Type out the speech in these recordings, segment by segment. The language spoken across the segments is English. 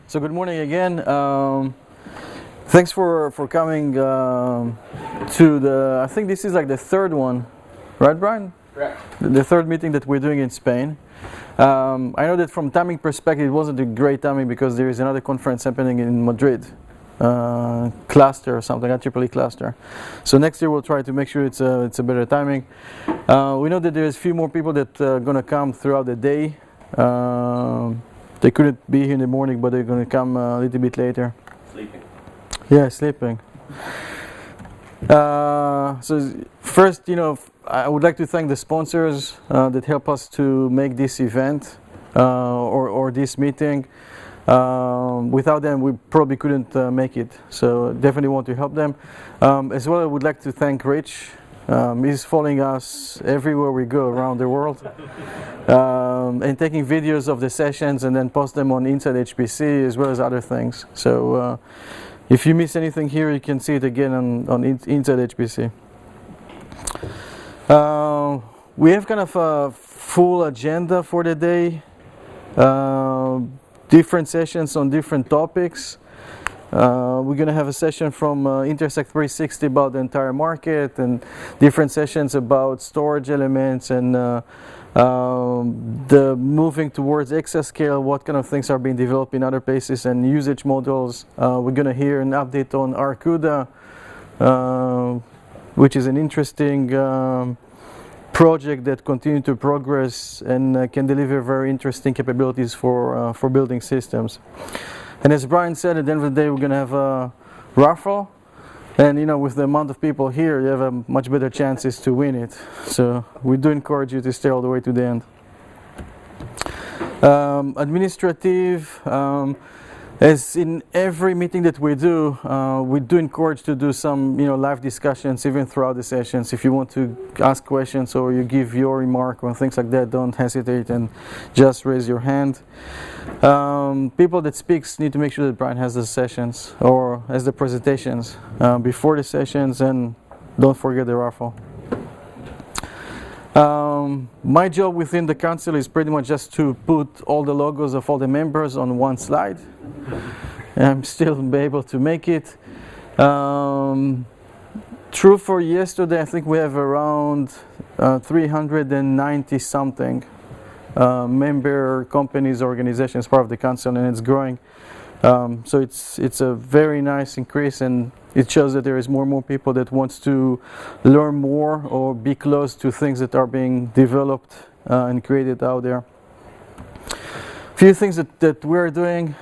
So good morning again. Thanks for coming to the, I think this is like the third one, right, Brian? Correct. The third meeting that we're doing in Spain. I know that from timing perspective it wasn't a great timing because there is another conference happening in Madrid, cluster or something, HPC cluster. So next year we'll try to make sure it's a better timing. We know that there's a few more people that are going to come throughout the day. They couldn't be here in the morning, but they're going to come a little bit later. Sleeping. Yeah, sleeping. So first, I would like to thank the sponsors that help us to make this event or this meeting. Without them, we probably couldn't make it. So definitely want to help them. As well, I would like to thank Rich. He's following us everywhere we go around the world and taking videos of the sessions and then post them on insideHPC as well as other things. So if you miss anything here, you can see it again on insideHPC. We have kind of a full agenda for the day, different sessions on different topics. We're going to have a session from Intersect 360 about the entire market, and different sessions about storage elements and the moving towards exascale, what kind of things are being developed in other places, and usage models. We're going to hear an update on Arcuda, which is an interesting project that continues to progress and can deliver very interesting capabilities for building systems. And as Brian said, at the end of the day, we're going to have a raffle. And with the amount of people here, you have a much better chances to win it. So we do encourage you to stay all the way to the end. Administrative, as in every meeting that we do encourage to do some live discussions even throughout the sessions. If you want to ask questions or you give your remark or things like that, don't hesitate and just raise your hand. People that speaks need to make sure that Brian has the sessions or has the presentations before the sessions, and don't forget the raffle. My job within the council is pretty much just to put all the logos of all the members on one slide. I'm still able to make it. True for yesterday, I think we have around 390 something member companies, organizations, part of the council, and it's growing. So it's a very nice increase, and it shows that there is more and more people that wants to learn more or be close to things that are being developed and created out there. A few things that we're doing.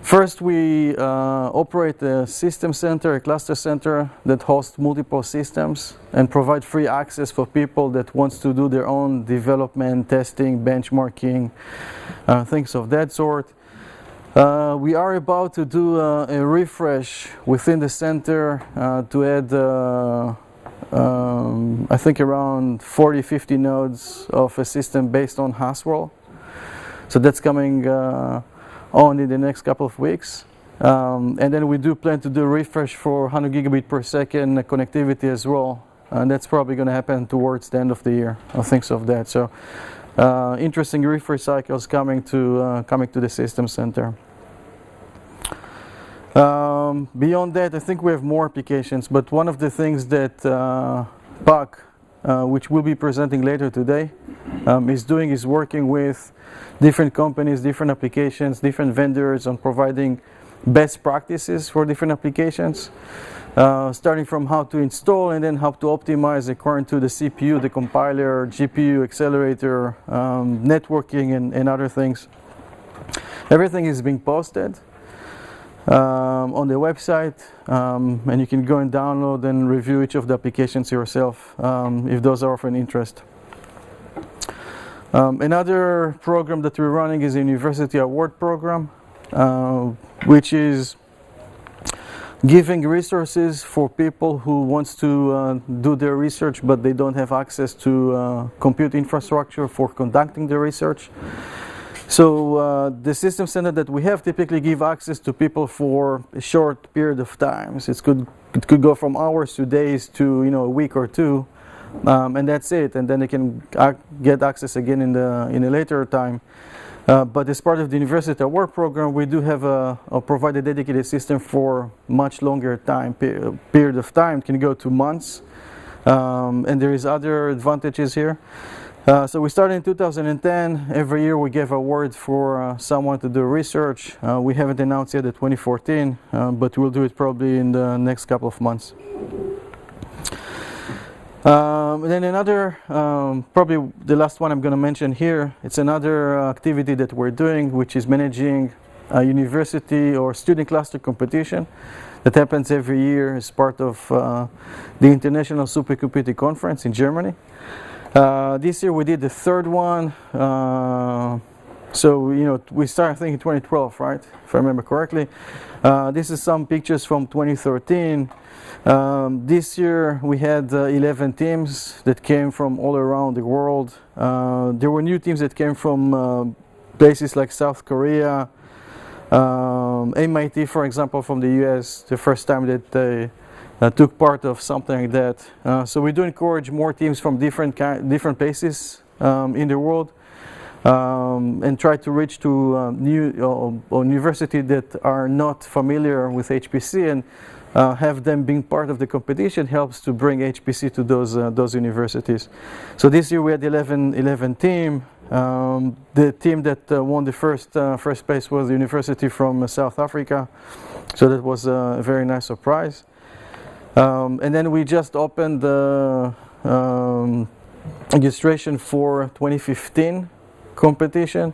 First, we operate a system center, a cluster center that hosts multiple systems and provide free access for people that wants to do their own development, testing, benchmarking, things of that sort. We are about to do a refresh within the center to add I think around 40-50 nodes of a system based on Haswell. So that's coming on in the next couple of weeks. And then we do plan to do a refresh for 100 gigabit per second connectivity as well. And that's probably going to happen towards the end of the year, or things of that. So interesting refresh cycles coming to the system center. Beyond that, I think we have more applications, but one of the things that PAC, which we'll be presenting later today, is working with different companies, different applications, different vendors on providing best practices for different applications, starting from how to install and then how to optimize according to the CPU, the compiler, GPU, accelerator, networking, and other things. Everything is being posted on the website, and you can go and download and review each of the applications yourself if those are of an interest. Another program that we're running is a University Award program, which is giving resources for people who wants to do their research but they don't have access to compute infrastructure for conducting the research. So the system center that we have typically give access to people for a short period of time. So it could go from hours to days to a week or two, and that's it. And then they can get access again in a later time. But as part of the University Award program, we do have provide a dedicated system for much longer period of time. It can go to months, and there is other advantages here. So we started in 2010. Every year we give award for someone to do research. We haven't announced yet the 2014, but we'll do it probably in the next couple of months. Then another, probably the last one I'm going to mention here, it's another activity that we're doing, which is managing a university or student cluster competition that happens every year as part of the International Supercomputing Conference in Germany. This year we did the third one. So, you know, we started, I think, in 2012, right? If I remember correctly. This is some pictures from 2013. This year we had 11 teams that came from all around the world. There were new teams that came from places like South Korea, MIT, for example, from the US, the first time that they took part of something like that. So we do encourage more teams from different places in the world. And try to reach to new universities that are not familiar with HPC, and have them being part of the competition helps to bring HPC to those universities. So this year we had 11 team. The team that won the first place was the university from South Africa. So that was a very nice surprise. And then we just opened the registration for 2015 competition.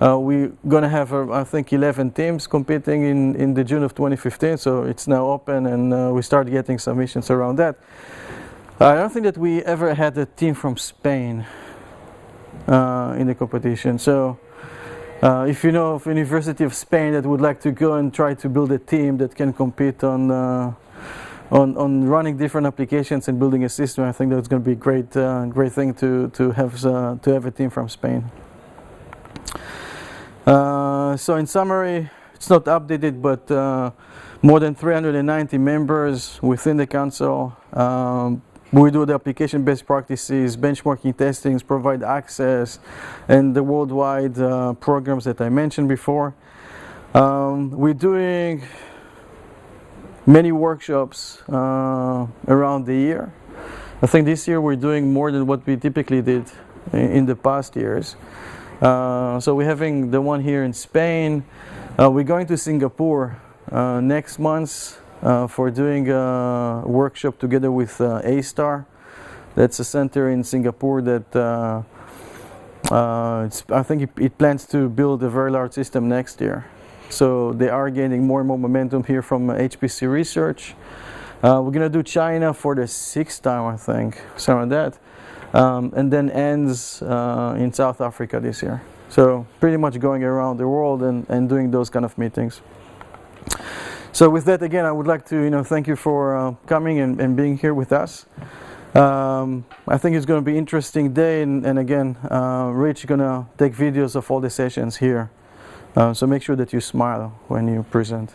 We're going to have, I think, 11 teams competing in the June of 2015, so it's now open, and we start getting submissions around that. I don't think that we ever had a team from Spain in the competition, so if you know of University of Spain that would like to go and try to build a team that can compete on running different applications and building a system, I think that's going to be a great thing to have a team from Spain. So in summary, it's not updated, but more than 390 members within the council. We do the application best practices, benchmarking testings, provide access, and the worldwide programs that I mentioned before. We're doing many workshops around the year. I think this year we're doing more than what we typically did in the past years. So we're having the one here in Spain. We're going to Singapore next month for doing a workshop together with A-Star. That's a center in Singapore that I think it plans to build a very large system next year. So they are gaining more and more momentum here from HPC research. We're going to do China for the 6th time, I think, something like that. And then ends in South Africa this year. So pretty much going around the world and doing those kind of meetings. So with that, again, I would like to thank you for coming and being here with us. I think it's going to be an interesting day, and again, Rich is going to take videos of all the sessions here. So make sure that you smile when you present.